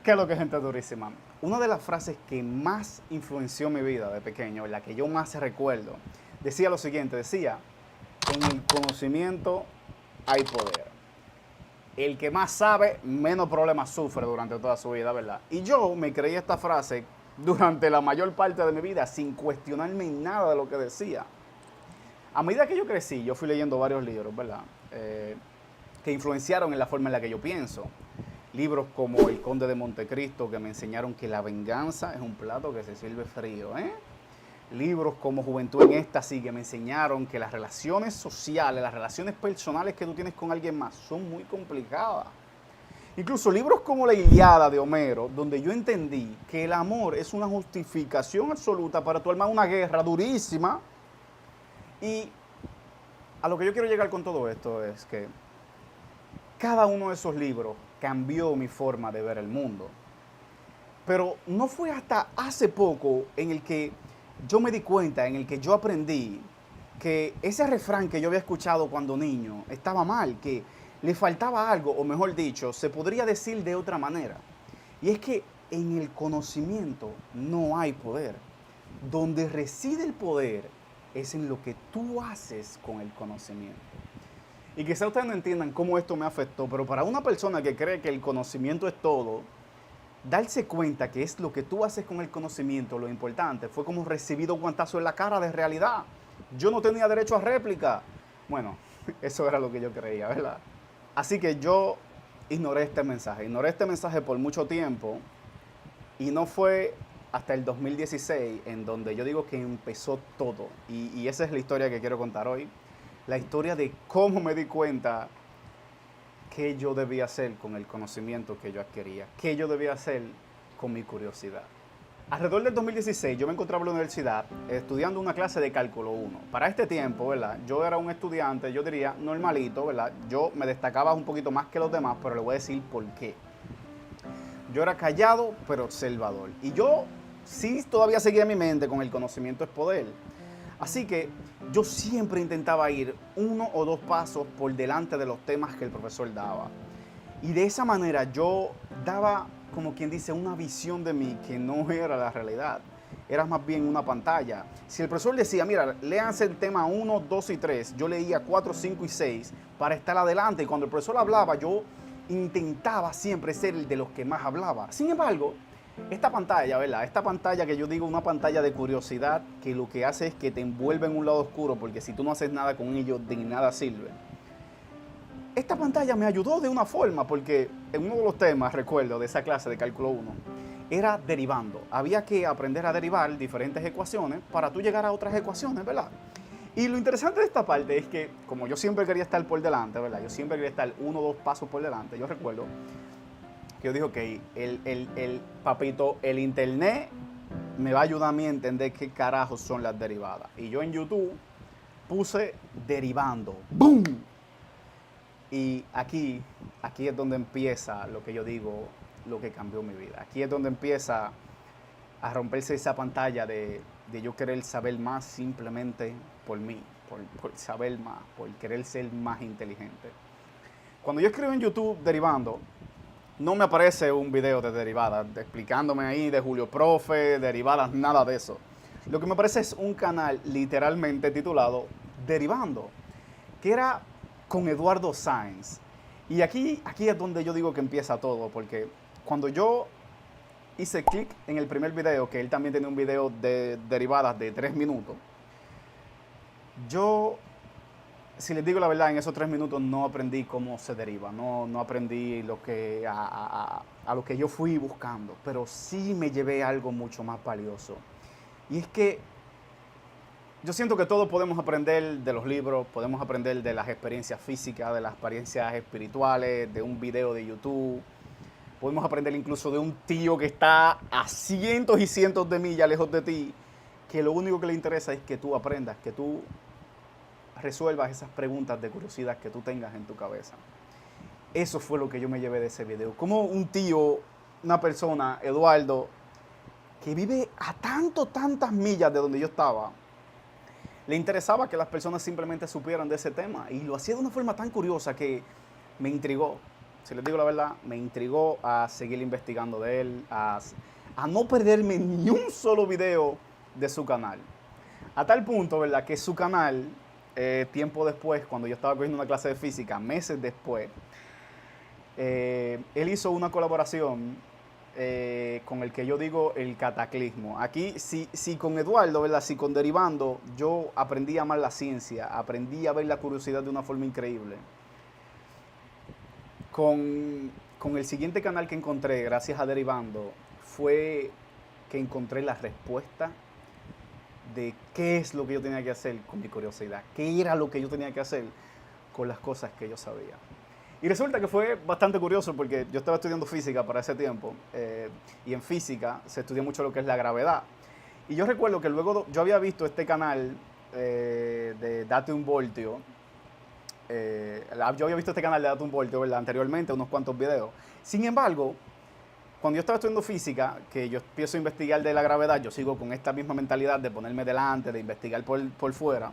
¿Qué es lo que es gente durísima? Una de las frases que más influenció mi vida de pequeño, la que yo más recuerdo, decía lo siguiente, decía, en el conocimiento hay poder. El que más sabe, menos problemas sufre durante toda su vida, ¿verdad? Y yo me creí esta frase durante la mayor parte de mi vida sin cuestionarme nada de lo que decía. A medida que yo crecí, yo fui leyendo varios libros, ¿verdad? Que influenciaron en la forma en la que yo pienso. Libros como El Conde de Montecristo, que me enseñaron que la venganza es un plato que se sirve frío, ¿eh? Libros como Juventud en Éxtasis, que me enseñaron que las relaciones sociales, las relaciones personales que tú tienes con alguien más son muy complicadas. Incluso libros como La Ilíada de Homero, donde yo entendí que el amor es una justificación absoluta para tu armar una guerra durísima. Y a lo que yo quiero llegar con todo esto es que cada uno de esos libros cambió mi forma de ver el mundo. Pero no fue hasta hace poco en el que yo me di cuenta, en el que yo aprendí que ese refrán que yo había escuchado cuando niño estaba mal, que le faltaba algo, o mejor dicho, se podría decir de otra manera. Y es que en el conocimiento no hay poder. Donde reside el poder es en lo que tú haces con el conocimiento. Y quizá ustedes no entiendan cómo esto me afectó, pero para una persona que cree que el conocimiento es todo, darse cuenta que es lo que tú haces con el conocimiento lo importante, fue como recibir un guantazo en la cara de realidad. Yo no tenía derecho a réplica. Bueno, eso era lo que yo creía, ¿verdad? Así que yo ignoré este mensaje por mucho tiempo y no fue hasta el 2016 en donde yo digo que empezó todo. Y esa es la historia que quiero contar hoy. La historia de cómo me di cuenta qué yo debía hacer con el conocimiento que yo adquiría, qué yo debía hacer con mi curiosidad. Alrededor del 2016 yo me encontraba en la universidad estudiando una clase de cálculo 1. Para este tiempo, ¿verdad? Yo era un estudiante, yo diría, normalito, ¿verdad? Yo me destacaba un poquito más que los demás, pero le voy a decir por qué. Yo era callado, pero observador. Y yo sí todavía seguía en mi mente con el conocimiento es poder. Así que yo siempre intentaba ir uno o dos pasos por delante de los temas que el profesor daba. Y de esa manera yo daba, como quien dice, una visión de mí que no era la realidad. Era más bien una pantalla. Si el profesor decía, mira, léanse el tema 1, 2 y 3, yo leía 4, 5 y 6 para estar adelante. Y cuando el profesor hablaba, yo intentaba siempre ser el de los que más hablaba. Sin embargo, esta pantalla, ¿verdad? Esta pantalla que yo digo una pantalla de curiosidad, que lo que hace es que te envuelve en un lado oscuro, porque si tú no haces nada con ello, de nada sirve. Esta pantalla me ayudó de una forma, porque en uno de los temas, recuerdo, de esa clase de cálculo 1, era derivando. Había que aprender a derivar diferentes ecuaciones para tú llegar a otras ecuaciones, ¿verdad? Y lo interesante de esta parte es que, como yo siempre quería estar por delante, ¿verdad? Yo siempre quería estar uno o dos pasos por delante. Yo recuerdo que yo dije, ok, papito, el internet me va a ayudar a mí a entender qué carajos son las derivadas. Y yo en YouTube puse derivando. ¡Boom! Y aquí es donde empieza lo que yo digo, lo que cambió mi vida. Aquí es donde empieza a romperse esa pantalla de yo querer saber más simplemente por mí, por saber más, por querer ser más inteligente. Cuando yo escribo en YouTube derivando, no me aparece un video de derivadas, explicándome ahí de Julio Profe, derivadas, nada de eso. Lo que me aparece es un canal literalmente titulado Derivando, que era con Eduardo Sáenz. Y aquí es donde yo digo que empieza todo, porque cuando yo hice clic en el primer video, que él también tenía un video de derivadas de 3 minutos, yo, si les digo la verdad, en esos 3 minutos no aprendí cómo se deriva, no aprendí a lo que yo fui buscando, pero sí me llevé algo mucho más valioso. Y es que yo siento que todos podemos aprender de los libros, podemos aprender de las experiencias físicas, de las experiencias espirituales, de un video de YouTube. Podemos aprender incluso de un tío que está a cientos y cientos de millas lejos de ti, que lo único que le interesa es que tú aprendas, que tú resuelvas esas preguntas de curiosidad que tú tengas en tu cabeza. Eso fue lo que yo me llevé de ese video. Como un tío, una persona, Eduardo, que vive a tantas millas de donde yo estaba, le interesaba que las personas simplemente supieran de ese tema y lo hacía de una forma tan curiosa que me intrigó. si les digo la verdad, me intrigó a seguir investigando de él, a no perderme ni un solo video de su canal. A tal punto, ¿verdad?, que su canal, tiempo después, cuando yo estaba cogiendo una clase de física, meses después, él hizo una colaboración con el que yo digo el cataclismo. Aquí, si con Eduardo, ¿verdad?, si con Derivando, yo aprendí a amar la ciencia, aprendí a ver la curiosidad de una forma increíble. Con el siguiente canal que encontré, gracias a Derivando, fue que encontré la respuesta de qué es lo que yo tenía que hacer con mi curiosidad, qué era lo que yo tenía que hacer con las cosas que yo sabía. Y resulta que fue bastante curioso porque yo estaba estudiando física para ese tiempo, y en física se estudia mucho lo que es la gravedad. Y yo recuerdo que luego yo había visto este canal de Date un Voltio. Yo había visto este canal de Date un Voltio, ¿verdad?, anteriormente, unos cuantos videos. Sin embargo, cuando yo estaba estudiando física, que yo empiezo a investigar de la gravedad, yo sigo con esta misma mentalidad de ponerme delante, de investigar por fuera.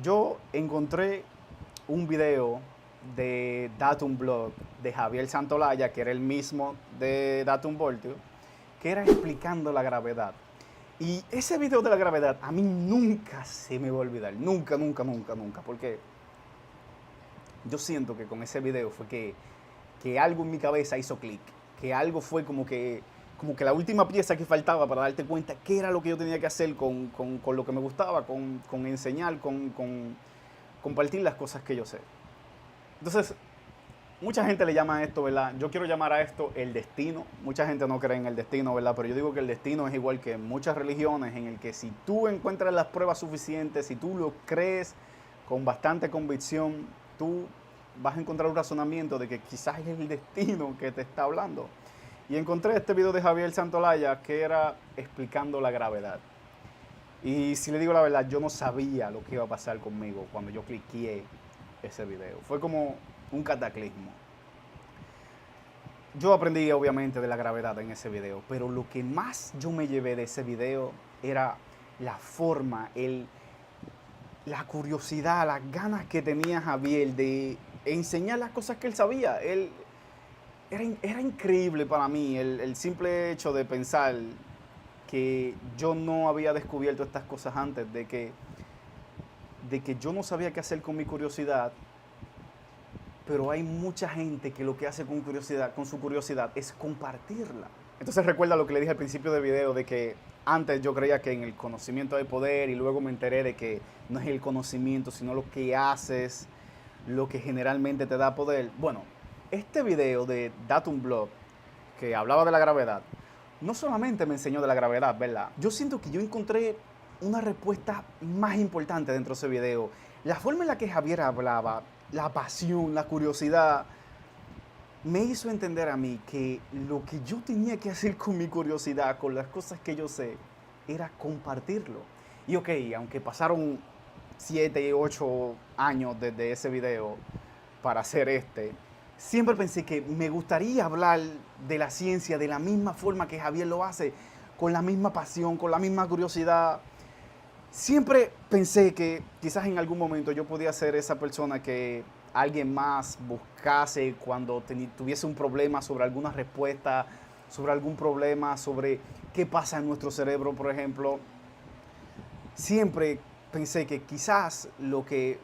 Yo encontré un video de Datum Blog de Javier Santolaya, que era el mismo de Datum Voltio, que era explicando la gravedad. Y ese video de la gravedad a mí nunca se me va a olvidar, nunca, nunca, nunca, nunca, porque yo siento que con ese video fue que algo en mi cabeza hizo clic, que algo fue como que la última pieza que faltaba para darte cuenta qué era lo que yo tenía que hacer con lo que me gustaba, con enseñar, con compartir las cosas que yo sé. Entonces, mucha gente le llama a esto, ¿verdad? Yo quiero llamar a esto el destino. Mucha gente no cree en el destino, ¿verdad? Pero yo digo que el destino es igual que muchas religiones, en el que si tú encuentras las pruebas suficientes, si tú lo crees con bastante convicción, tú vas a encontrar un razonamiento de que quizás es el destino que te está hablando. Y encontré este video de Javier Santolaya que era explicando la gravedad. Y si le digo la verdad, yo no sabía lo que iba a pasar conmigo cuando yo cliqué ese video. Fue como un cataclismo. Yo aprendí obviamente de la gravedad en ese video, pero lo que más yo me llevé de ese video era la forma, la curiosidad, las ganas que tenía Javier de enseñar las cosas que él sabía. Era increíble para mí el simple hecho de pensar que yo no había descubierto estas cosas antes, de que yo no sabía qué hacer con mi curiosidad, pero hay mucha gente que lo que hace con su curiosidad es compartirla. Entonces recuerda lo que le dije al principio del video, de que antes yo creía que en el conocimiento hay poder, y luego me enteré de que no es el conocimiento, sino lo que haces, lo que generalmente te da poder. Bueno, este video de Datum Blog, que hablaba de la gravedad, no solamente me enseñó de la gravedad, ¿verdad? Yo siento que yo encontré una respuesta más importante dentro de ese video. La forma en la que Javier hablaba, la pasión, la curiosidad, me hizo entender a mí que lo que yo tenía que hacer con mi curiosidad, con las cosas que yo sé, era compartirlo. Y ok, aunque pasaron 7, 8 años desde ese video para hacer siempre pensé que me gustaría hablar de la ciencia de la misma forma que Javier lo hace, con la misma pasión, con la misma curiosidad. Siempre pensé que quizás en algún momento yo podía ser esa persona que alguien más buscase cuando tuviese un problema sobre alguna respuesta, sobre algún problema, sobre qué pasa en nuestro cerebro, por ejemplo. Siempre pensé que quizás lo que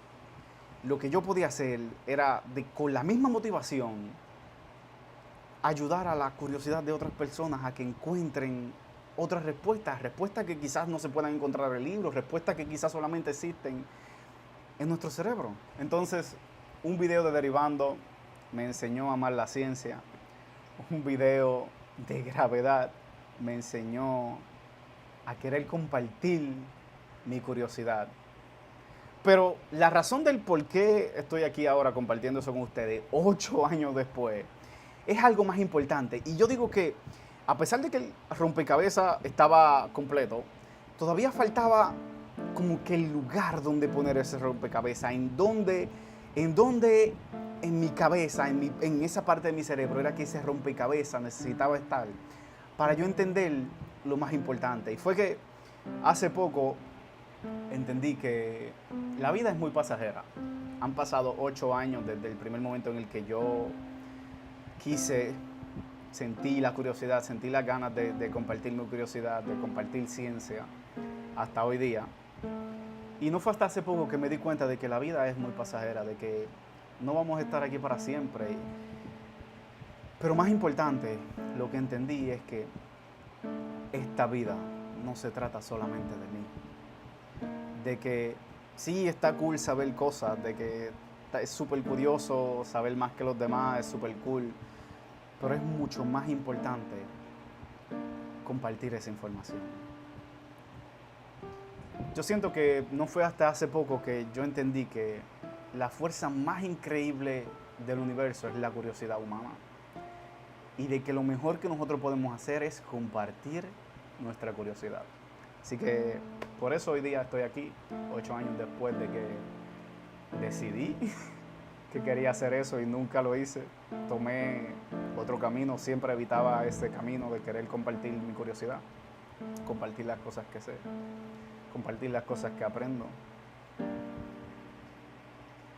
yo podía hacer era, con la misma motivación, ayudar a la curiosidad de otras personas a que encuentren otras respuestas que quizás no se puedan encontrar en libros, respuestas que quizás solamente existen en nuestro cerebro. Entonces, un video de Derivando me enseñó a amar la ciencia. Un video de gravedad me enseñó a querer compartir mi curiosidad. Pero la razón del por qué estoy aquí ahora compartiendo eso con ustedes, 8 años después, es algo más importante. Y yo digo que, a pesar de que el rompecabezas estaba completo, todavía faltaba como que el lugar donde poner ese rompecabezas, en donde en mi cabeza, en esa parte de mi cerebro, era que ese rompecabezas necesitaba estar para yo entender lo más importante. Y fue que hace poco entendí que la vida es muy pasajera. Han pasado 8 años desde el primer momento en el que yo quise, sentí la curiosidad, sentí las ganas de compartir mi curiosidad, de compartir ciencia hasta hoy día. Y no fue hasta hace poco que me di cuenta de que la vida es muy pasajera, de que no vamos a estar aquí para siempre. Pero más importante, lo que entendí es que esta vida no se trata solamente de mí. De que sí está cool saber cosas, de que es súper curioso saber más que los demás, es súper cool. Pero es mucho más importante compartir esa información. Yo siento que no fue hasta hace poco que yo entendí que la fuerza más increíble del universo es la curiosidad humana. Y de que lo mejor que nosotros podemos hacer es compartir nuestra curiosidad. Así que por eso hoy día estoy aquí, 8 años después de que decidí que quería hacer eso y nunca lo hice. Tomé otro camino, siempre evitaba ese camino de querer compartir mi curiosidad, compartir las cosas que sé, compartir las cosas que aprendo.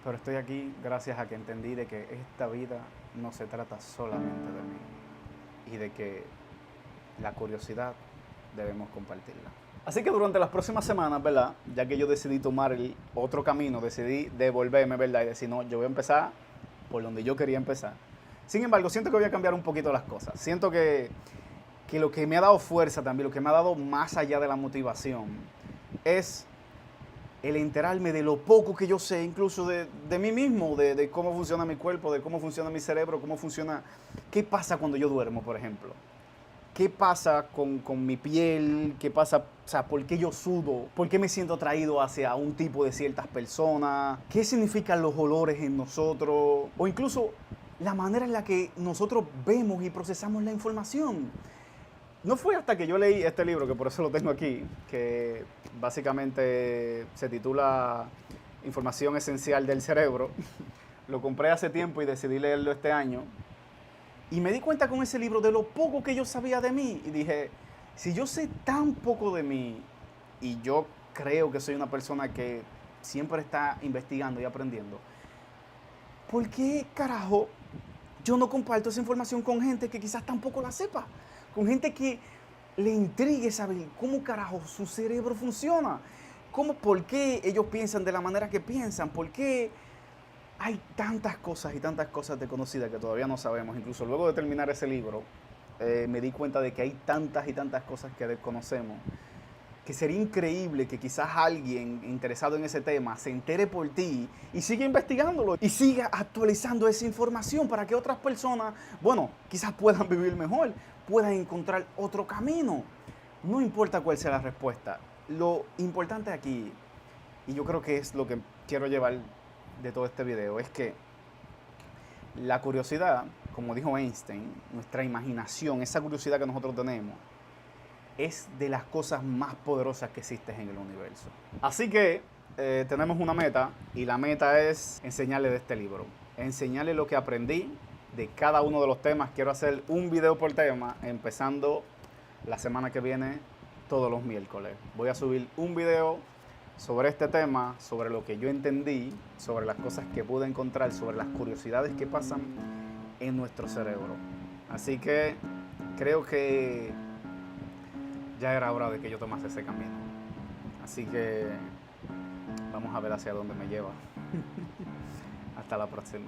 Pero estoy aquí gracias a que entendí de que esta vida no se trata solamente de mí y de que la curiosidad debemos compartirla. Así que durante las próximas semanas, ¿verdad? Ya que yo decidí tomar el otro camino, decidí devolverme, ¿verdad? Y decir, no, yo voy a empezar por donde yo quería empezar. Sin embargo, siento que voy a cambiar un poquito las cosas. Siento que lo que me ha dado fuerza también, lo que me ha dado más allá de la motivación, es el enterarme de lo poco que yo sé, incluso de mí mismo, de cómo funciona mi cuerpo, de cómo funciona mi cerebro, cómo funciona, qué pasa cuando yo duermo, por ejemplo. ¿Qué pasa con mi piel? ¿Qué pasa? O sea, ¿por qué yo sudo? ¿Por qué me siento atraído hacia un tipo de ciertas personas? ¿Qué significan los olores en nosotros? O incluso la manera en la que nosotros vemos y procesamos la información. No fue hasta que yo leí este libro, que por eso lo tengo aquí, que básicamente se titula Información Esencial del Cerebro. Lo compré hace tiempo y decidí leerlo este año. Y me di cuenta con ese libro de lo poco que yo sabía de mí. Y dije, si yo sé tan poco de mí, y yo creo que soy una persona que siempre está investigando y aprendiendo, ¿por qué carajo yo no comparto esa información con gente que quizás tampoco la sepa? Con gente que le intrigue saber cómo carajo su cerebro funciona. ¿Por qué ellos piensan de la manera que piensan? ¿Por qué hay tantas cosas y tantas cosas desconocidas que todavía no sabemos? Incluso luego de terminar ese libro, me di cuenta de que hay tantas y tantas cosas que desconocemos, que sería increíble que quizás alguien interesado en ese tema se entere por ti y siga investigándolo y siga actualizando esa información para que otras personas, bueno, quizás puedan vivir mejor, puedan encontrar otro camino. No importa cuál sea la respuesta. Lo importante aquí, y yo creo que es lo que quiero llevar de todo este video, es que la curiosidad, como dijo Einstein, nuestra imaginación, esa curiosidad que nosotros tenemos, es de las cosas más poderosas que existen en el universo. Así que tenemos una meta, y la meta es enseñarle de este libro, enseñarle lo que aprendí de cada uno de los temas. Quiero hacer un video por tema, empezando la semana que viene, todos los miércoles. Voy a subir un video sobre este tema, sobre lo que yo entendí, sobre las cosas que pude encontrar, sobre las curiosidades que pasan en nuestro cerebro. Así que creo que ya era hora de que yo tomase ese camino. Así que vamos a ver hacia dónde me lleva. Hasta la próxima.